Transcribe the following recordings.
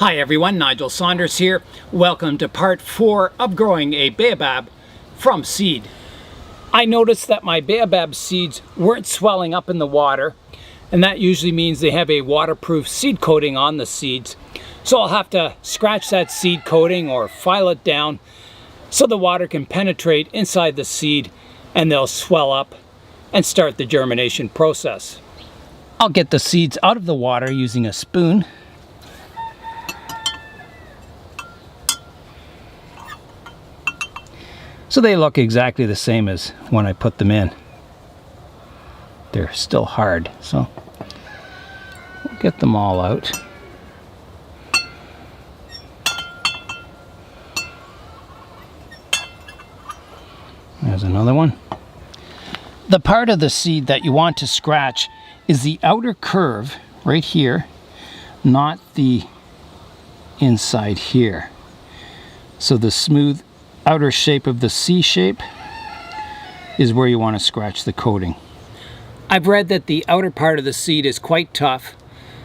Hi everyone, Nigel Saunders here. Welcome to part 4 of growing a baobab from seed. I noticed that my baobab seeds weren't swelling up in the water, and that usually means they have a waterproof seed coating on the seeds. So I'll have to scratch that seed coating or file it down so the water can penetrate inside the seed and they'll swell up and start the germination process. I'll get the seeds out of the water using a spoon. So they look exactly the same as when I put them in. They're still hard, so we'll get them all out. There's another one. The part of the seed that you want to scratch is the outer curve right here, not the inside here. So the smooth outer shape of the C shape is where you want to scratch the coating. I've read that the outer part of the seed is quite tough,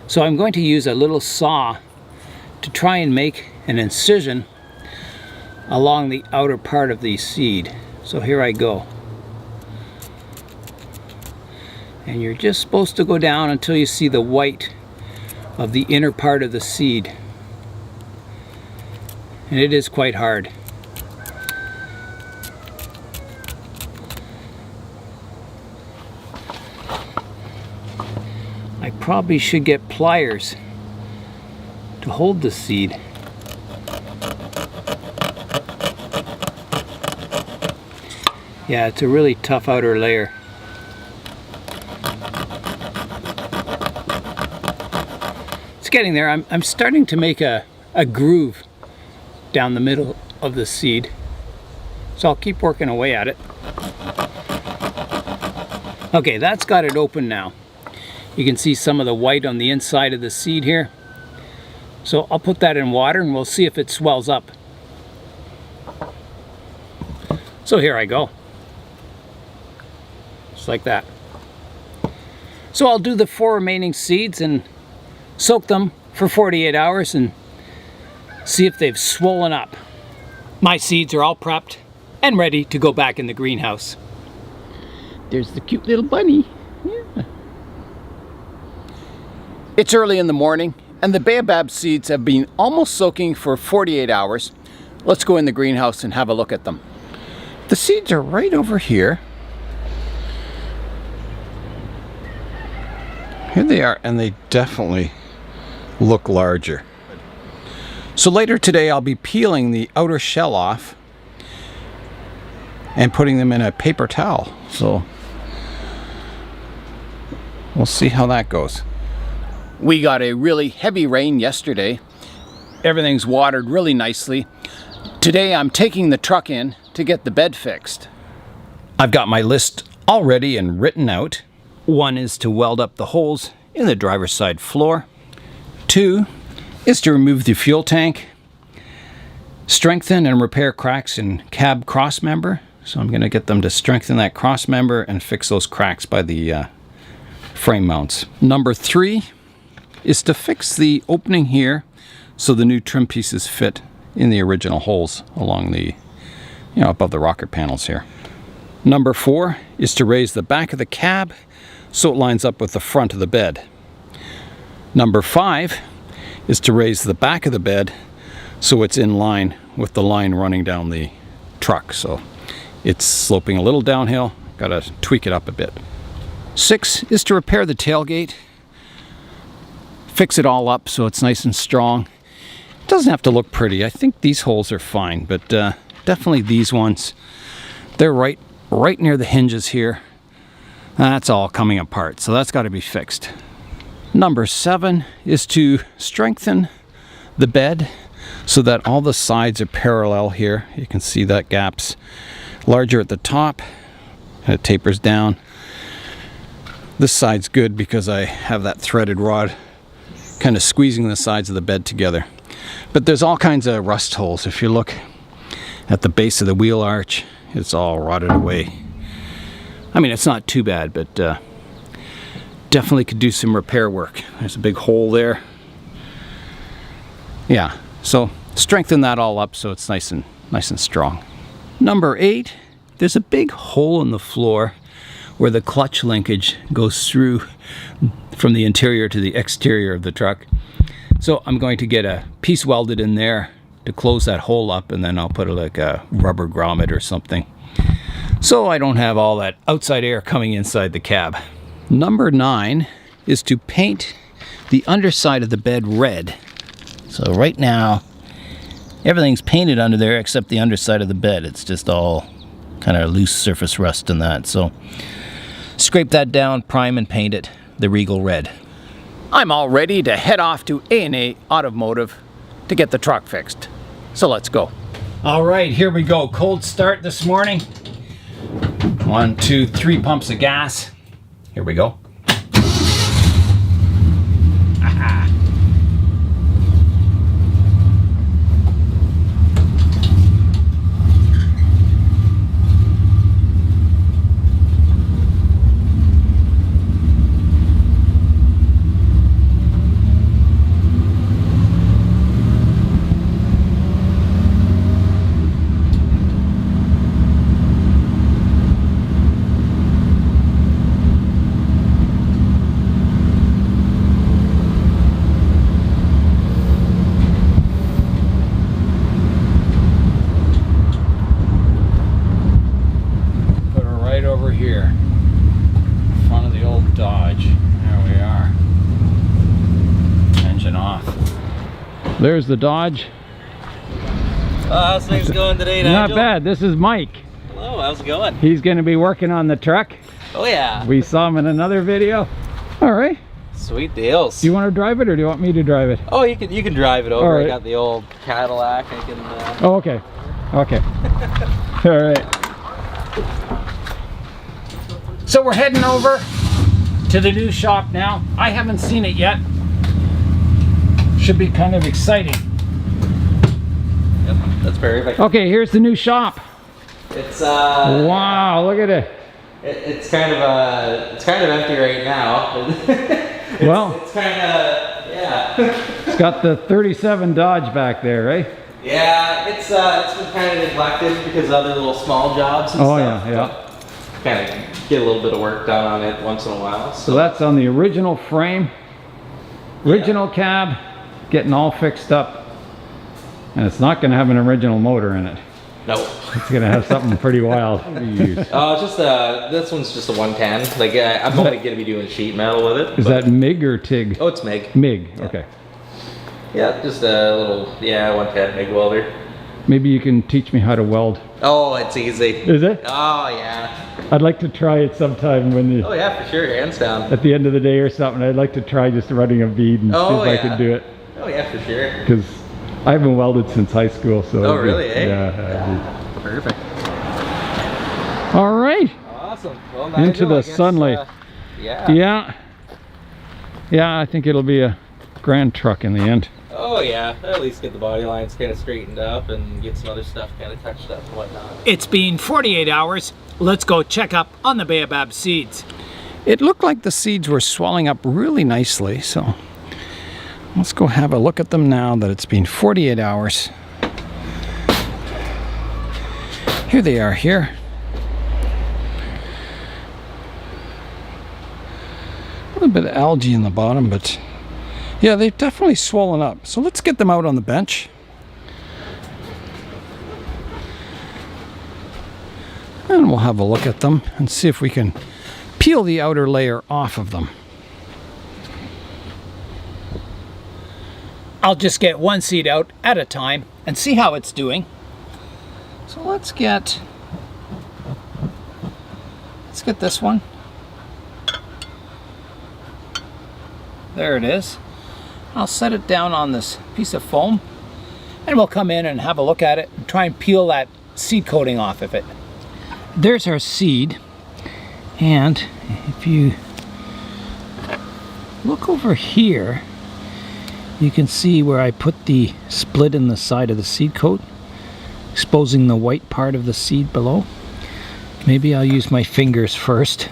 so I'm going to use a little saw to try and make an incision along the outer part of the seed. So here I go. And you're just supposed to go down until you see the white of the inner part of the seed. And it is quite hard. I probably should get pliers to hold the seed. Yeah, it's a really tough outer layer. It's getting there. I'm starting to make a groove down the middle of the seed. So I'll keep working away at it. Okay, that's got it open now. You can see some of the white on the inside of the seed here. So I'll put that in water and we'll see if it swells up. So here I go. Just like that. So I'll do the 4 remaining seeds and soak them for 48 hours and see if they've swollen up. My seeds are all prepped and ready to go back in the greenhouse. There's the cute little bunny. Yeah. It's early in the morning and the baobab seeds have been almost soaking for 48 hours. Let's go in the greenhouse and have a look at them. The seeds are right over here. Here they are, and they definitely look larger. So later today I'll be peeling the outer shell off and putting them in a paper towel. So we'll see how that goes. We got a really heavy rain yesterday. Everything's watered really nicely. Today I'm taking the truck in to get the bed fixed. I've got my list all ready and written out. 1 is to weld up the holes in the driver's side floor. 2 is to remove the fuel tank, strengthen and repair cracks in cab cross member. So I'm going to get them to strengthen that cross member and fix those cracks by the frame mounts. Number 3 is to fix the opening here so the new trim pieces fit in the original holes along the, above the rocker panels here. Number 4 is to raise the back of the cab so it lines up with the front of the bed. Number 5 is to raise the back of the bed so it's in line with the line running down the truck. So it's sloping a little downhill, gotta tweak it up a bit. 6 is to repair the tailgate, fix it all up so it's nice and strong. It doesn't have to look pretty. I think these holes are fine, but definitely these ones, they're right near the hinges here. That's all coming apart, so that's got to be fixed. Number 7 is to strengthen the bed so that all the sides are parallel here. You can see that gap's larger at the top and it tapers down. This side's good because I have that threaded rod kind of squeezing the sides of the bed together. But there's all kinds of rust holes. If you look at the base of the wheel arch, it's all rotted away. I mean, it's not too bad, but definitely could do some repair work. There's a big hole there. Yeah, so strengthen that all up so it's nice and strong. Number 8, there's a big hole in the floor where the clutch linkage goes through from the interior to the exterior of the truck. So I'm going to get a piece welded in there to close that hole up, and then I'll put like a rubber grommet or something, so I don't have all that outside air coming inside the cab. Number 9 is to paint the underside of the bed red. So right now, everything's painted under there except the underside of the bed. It's just all kind of loose surface rust and that. So scrape that down, prime and paint it the regal red. I'm all ready to head off to A&A Automotive to get the truck fixed. So let's go. All right, here we go. Cold start this morning. 1, 2, 3 pumps of gas. Here we go. Aha. Over here in front of the old Dodge. There we are. Engine off. There's the Dodge. How's things going today, Nigel? Not bad. This is Mike. Hello, how's it going? He's going to be working on the truck. Oh yeah. We saw him in another video. All right. Sweet deals. Do you want to drive it or do you want me to drive it? Oh, you can drive it over. All right. I got the old Cadillac. I can. Oh, okay. Okay. All right. So we're heading over to the new shop now. I haven't seen it yet. Should be kind of exciting. Yep, that's perfect. Okay, here's the new shop. It's wow, look at it. It's kind of empty right now. It's kind of yeah. It's got the 37 Dodge back there, right? Yeah, it's been kind of neglected because of other little small jobs and stuff. Yeah. Kind of get a little bit of work done on it once in a while. So that's on the original frame, original cab, getting all fixed up. And it's not going to have an original motor in it. No. It's going to have something pretty wild to use. Just this one's just a 110. Like I'm only going to be doing sheet metal with it. Is that MIG or TIG? Oh, it's MIG. MIG, Yeah. okay. Yeah, just a little 110 MIG welder. Maybe you can teach me how to weld. Oh, it's easy. Is it? Oh yeah. I'd like to try it sometime when you, Oh yeah, for sure, hands down. at the end of the day or something. I'd like to try just running a bead and see if I can do it. Oh yeah, for sure. Because I haven't welded since high school, so. Oh really? Eh? Yeah. Perfect. All right. Awesome. Well, Into Nigel, the I guess, sunlight. Yeah. Yeah, I think it'll be a grand truck in the end. Oh yeah, at least get the body lines kind of straightened up and get some other stuff kind of touched up and whatnot. It's been 48 hours. Let's go check up on the Baobab Seeds. It looked like the seeds were swelling up really nicely, so let's go have a look at them now that it's been 48 hours. Here they are here. A little bit of algae in the bottom, but yeah, they've definitely swollen up. So let's get them out on the bench. And we'll have a look at them and see if we can peel the outer layer off of them. I'll just get one seed out at a time and see how it's doing. So let's get this one. There it is. I'll set it down on this piece of foam And we'll come in and have a look at it and try and peel that seed coating off of it. There's our seed, and if you look over here, you can see where I put the split in the side of the seed coat, exposing the white part of the seed below. Maybe I'll use my fingers first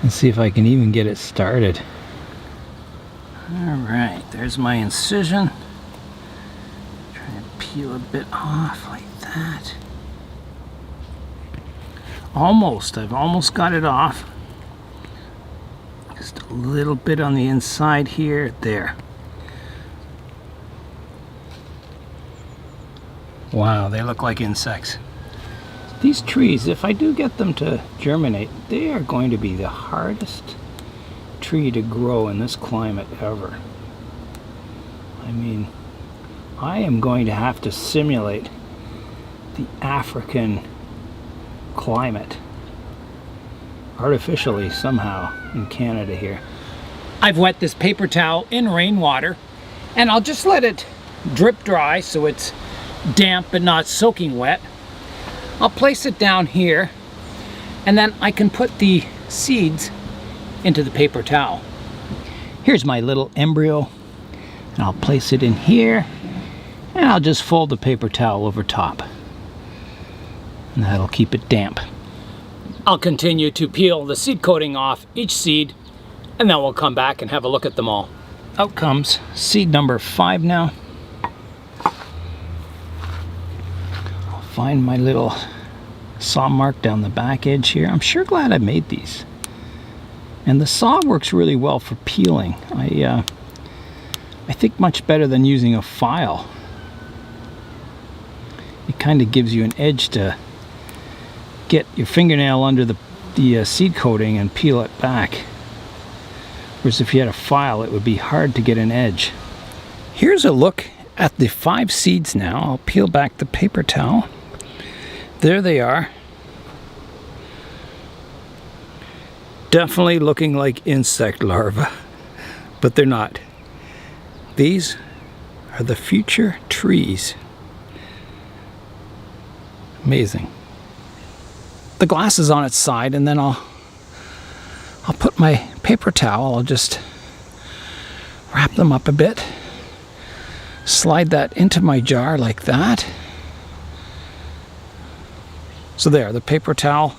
and see if I can even get it started. Alright, there's my incision. peel a bit off like that. Almost, I've almost got it off. Just a little bit on the inside here, there. Wow, they look like insects. These trees, if I do get them to germinate, they are going to be the hardest tree to grow in this climate ever. I mean, I am going to have to simulate the African climate artificially somehow in Canada here. I've wet this paper towel in rainwater, and I'll just let it drip dry so it's damp but not soaking wet. I'll place it down here, and then I can put the seeds into the paper towel. Here's my little embryo, and I'll place it in here, and I'll just fold the paper towel over top, and that'll keep it damp. I'll continue to peel the seed coating off each seed, and then we'll come back and have a look at them all. Out comes seed number 5 now. Find my little saw mark down the back edge here. I'm sure glad I made these. And the saw works really well for peeling. I think much better than using a file. It kind of gives you an edge to get your fingernail under the seed coating and peel it back. Whereas if you had a file, it would be hard to get an edge. Here's a look at the 5 seeds now. I'll peel back the paper towel. There they are. Definitely looking like insect larvae, but they're not. These are the future trees. Amazing. The glass is on its side, and then I'll put my paper towel, I'll just wrap them up a bit, slide that into my jar like that. So there, the paper towel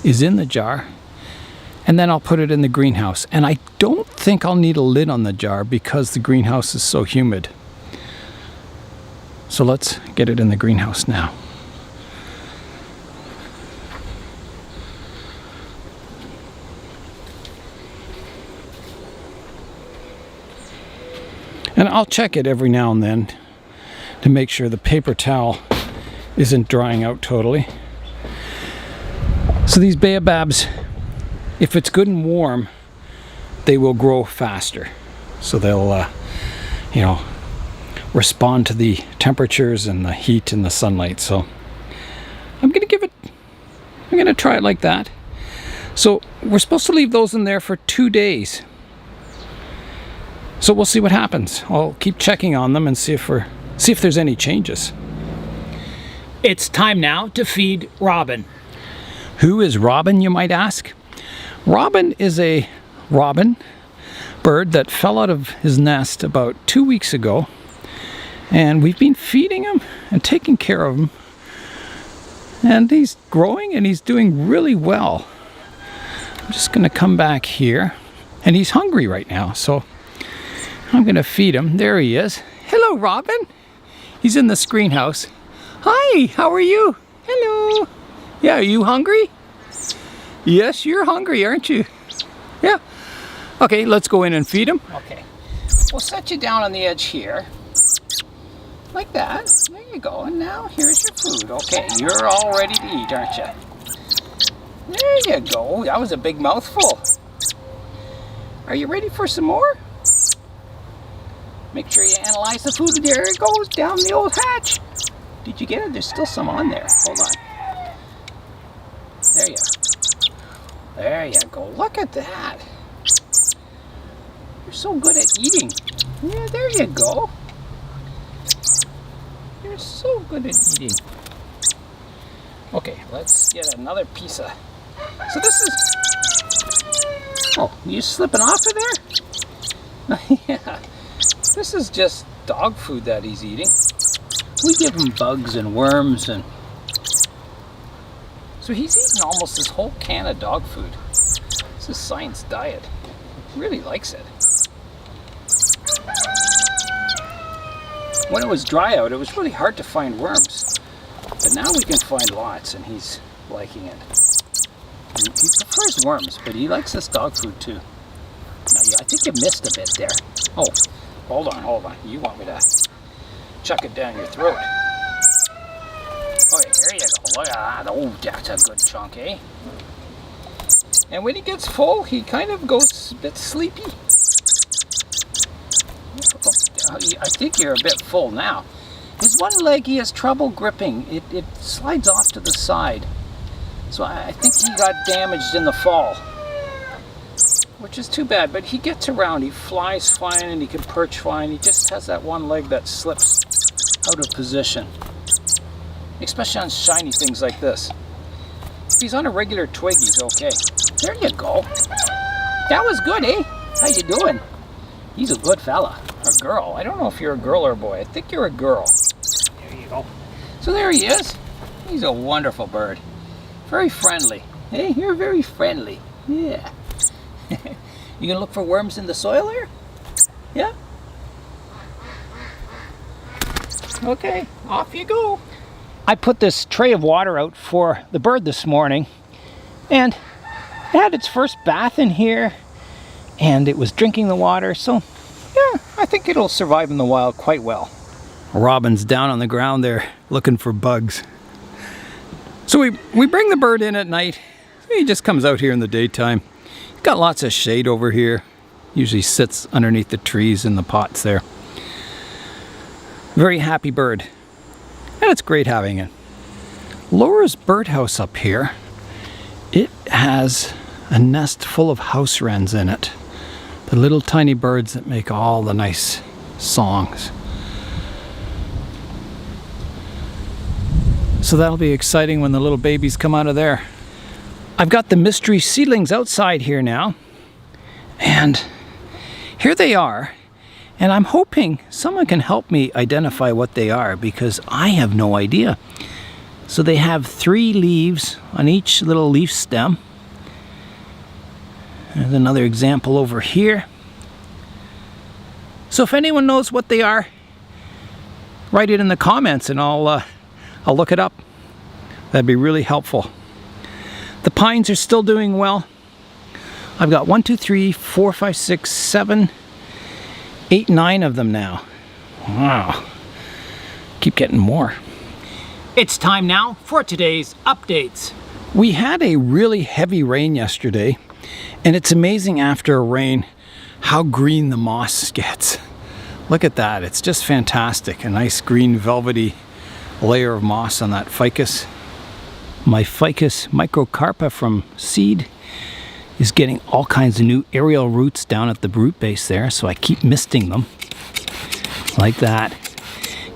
is in the jar, and then I'll put it in the greenhouse. And I don't think I'll need a lid on the jar because the greenhouse is so humid. So let's get it in the greenhouse now. And I'll check it every now and then to make sure the paper towel isn't drying out totally. So these baobabs, if it's good and warm, they will grow faster. So they'll, respond to the temperatures and the heat and the sunlight. So I'm gonna try it like that. So we're supposed to leave those in there for 2 days. So we'll see what happens. I'll keep checking on them and see if there's any changes. It's time now to feed Robin. Who is Robin, you might ask? Robin is a robin bird that fell out of his nest about 2 weeks ago, and we've been feeding him and taking care of him, and he's growing and he's doing really well. I'm just gonna come back here, and he's hungry right now, so I'm gonna feed him. There he is. Hello, Robin. He's in the screen house. Hi, how are you? Hello. Yeah, are you hungry? Yes, you're hungry, aren't you? Yeah. Okay, let's go in and feed him. Okay. We'll set you down on the edge here. Like that. There you go. And now here's your food. Okay, you're all ready to eat, aren't you? There you go. That was a big mouthful. Are you ready for some more? Make sure you analyze the food. There it goes down the old hatch. Did you get it? There's still some on there. Hold on. There you are. There you go. Look at that. You're so good at eating. Yeah, there you go. You're so good at eating. Okay, let's get another piece of... So this is... Oh, you slipping off of there? Yeah. This is just dog food that he's eating. We give him bugs and worms, and so he's eating almost this whole can of dog food. This is science diet. He really likes it. when it was dry out, it was really hard to find worms. But now we can find lots, and he's liking it. He prefers worms, but he likes this dog food too. Now, I think you missed a bit there. Oh, hold on. You want me to chuck it down your throat? Oh, yeah, here you go. Look at that. Oh, that's a good chunk, eh? And when he gets full, he kind of goes a bit sleepy. I think you're a bit full now. His one leg he has trouble gripping. It slides off to the side. So I think he got damaged in the fall, which is too bad, but he gets around. He flies fine and he can perch fine. He just has that one leg that slips out of position, especially on shiny things like this. If he's on a regular twig, he's okay. There you go. That was good, eh? How you doing? He's a good fella. Or girl. I don't know if you're a girl or a boy. I think you're a girl. There you go. So there he is. He's a wonderful bird. Very friendly. Hey, you're very friendly. Yeah. You gonna look for worms in the soil here? Yeah? Okay, off you go. I put this tray of water out for the bird this morning, and it had its first bath in here, and it was drinking the water, so yeah, I think it'll survive in the wild quite well. Robin's down on the ground there looking for bugs. So we bring the bird in at night. He just comes out here in the daytime. He's got lots of shade over here. Usually sits underneath the trees in the pots there. Very happy bird. And it's great having it. Laura's birdhouse up here, it has a nest full of house wrens in it. The little tiny birds that make all the nice songs. So that'll be exciting when the little babies come out of there. I've got the mystery seedlings outside here now. And here they are. And I'm hoping someone can help me identify what they are, because I have no idea. So they have 3 leaves on each little leaf stem. There's another example over here. So if anyone knows what they are, write it in the comments and I'll look it up. That'd be really helpful. The pines are still doing well. I've got 1, 2, 3, 4, 5, 6, 7, 8, 9 of them now. Wow. Keep getting more. It's time now for today's updates. We had a really heavy rain yesterday, and it's amazing after a rain how green the moss gets. Look at that. It's just fantastic. A nice green velvety layer of moss on that ficus. My ficus microcarpa from seed is getting all kinds of new aerial roots down at the root base there, so I keep misting them like that,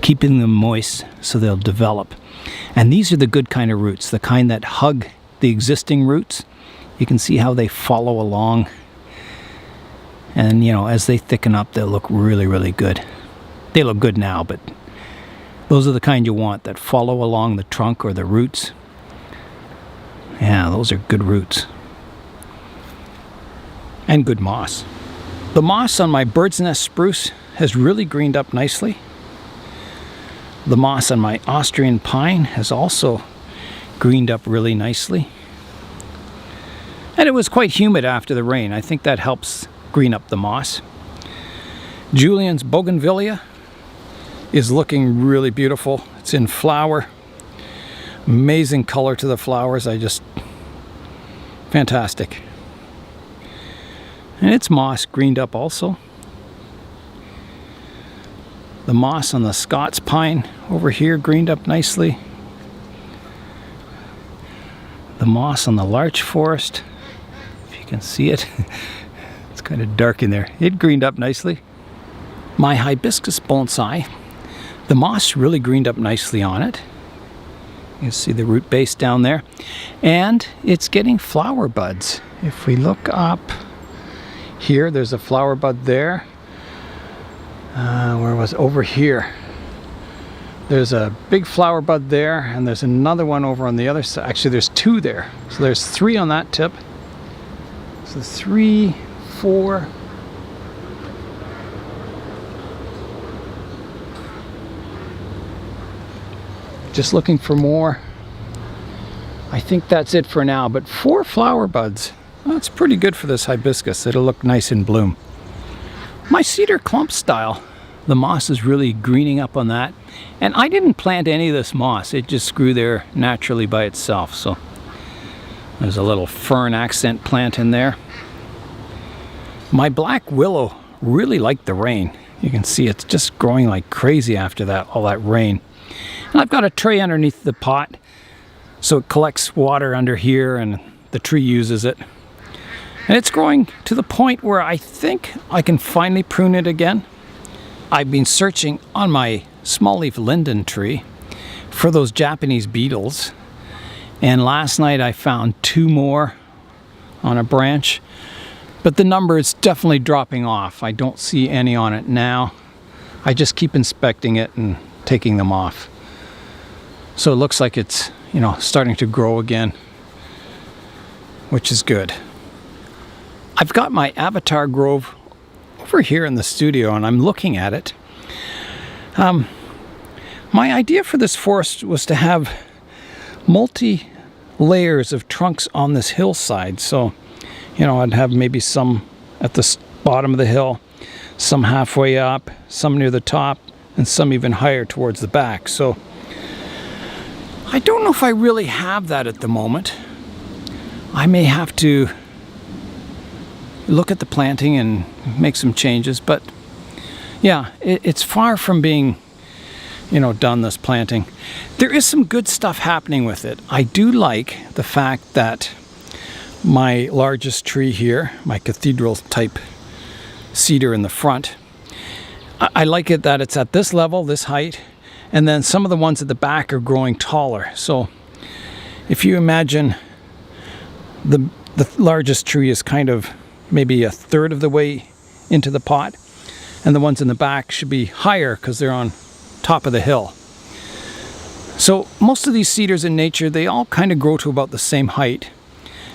keeping them moist so they'll develop. And these are the good kind of roots, the kind that hug the existing roots. You can see how they follow along, and you know, as they thicken up, they'll look really, really good. They look good now, but those are the kind you want, that follow along the trunk or the roots. Yeah, those are good roots. And good moss. The moss on my bird's nest spruce has really greened up nicely. The moss on my Austrian pine has also greened up really nicely. And it was quite humid after the rain. I think that helps green up the moss. Julian's bougainvillea is looking really beautiful. It's in flower. Amazing color to the flowers. Fantastic. And its moss greened up also. The moss on the Scots pine over here greened up nicely. The moss on the larch forest, if you can see it, it's kind of dark in there. It greened up nicely. My hibiscus bonsai, the moss really greened up nicely on it. You can see the root base down there. And it's getting flower buds. If we look up here, there's a flower bud there. Where was it? Over here. There's a big flower bud there, and there's another one over on the other side. Actually, there's 2 there. So there's 3 on that tip. So 3, 4. Just looking for more. I think that's it for now, but 4 flower buds. That's pretty good for this hibiscus. It'll look nice in bloom. My cedar clump style, the moss is really greening up on that. And I didn't plant any of this moss. It just grew there naturally by itself. So there's a little fern accent plant in there. My black willow really liked the rain. You can see it's just growing like crazy after that, all that rain. And I've got a tray underneath the pot, so it collects water under here and the tree uses it. And it's growing to the point where I think I can finally prune it again. I've been searching on my small leaf linden tree for those Japanese beetles. And last night I found 2 more on a branch. But the number is definitely dropping off. I don't see any on it now. I just keep inspecting it and taking them off. So it looks like it's, starting to grow again, which is good. I've got my Avatar Grove over here in the studio and I'm looking at it. My idea for this forest was to have multi-layers of trunks on this hillside. So I'd have maybe some at the bottom of the hill, some halfway up, some near the top, and some even higher towards the back. So I don't know if I really have that at the moment. I may have to look at the planting and make some changes, but yeah, it's far from being, done, this planting. There is some good stuff happening with it. I do like the fact that my largest tree here, my cathedral type cedar in the front, I like it that it's at this level, this height, and then some of the ones at the back are growing taller. So if you imagine the largest tree is kind of maybe a third of the way into the pot, and the ones in the back should be higher because they're on top of the hill. So most of these cedars in nature, they all kind of grow to about the same height.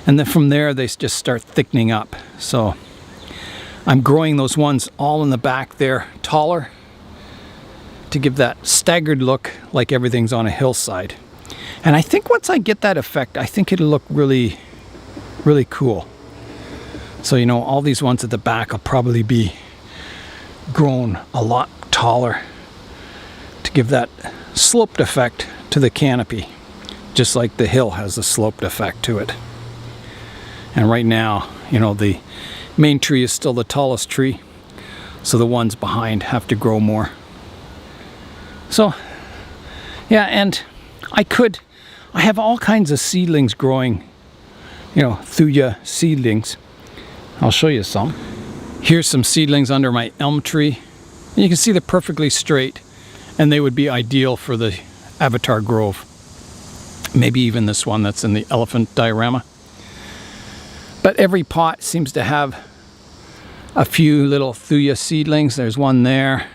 And then from there, they just start thickening up. So I'm growing those ones all in the back there taller to give that staggered look like everything's on a hillside. And I think once I get that effect, I think it'll look really, really cool. So, all these ones at the back will probably be grown a lot taller to give that sloped effect to the canopy, just like the hill has a sloped effect to it. And right now, the main tree is still the tallest tree, so the ones behind have to grow more. So, yeah, and I have all kinds of seedlings growing, thuya seedlings. I'll show you some. Here's some seedlings under my elm tree. And you can see they're perfectly straight, and they would be ideal for the Avatar Grove. Maybe even this one that's in the elephant diorama. But every pot seems to have a few little thuya seedlings. There's one there.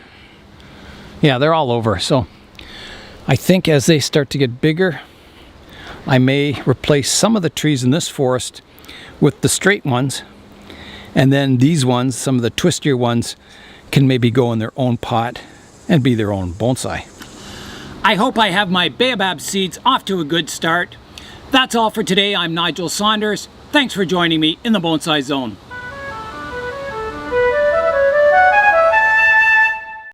Yeah, they're all over. So I think as they start to get bigger, I may replace some of the trees in this forest with the straight ones. And then these ones, some of the twistier ones, can maybe go in their own pot and be their own bonsai. I hope I have my Baobab seeds off to a good start. That's all for today. I'm Nigel Saunders. Thanks for joining me in the Bonsai Zone.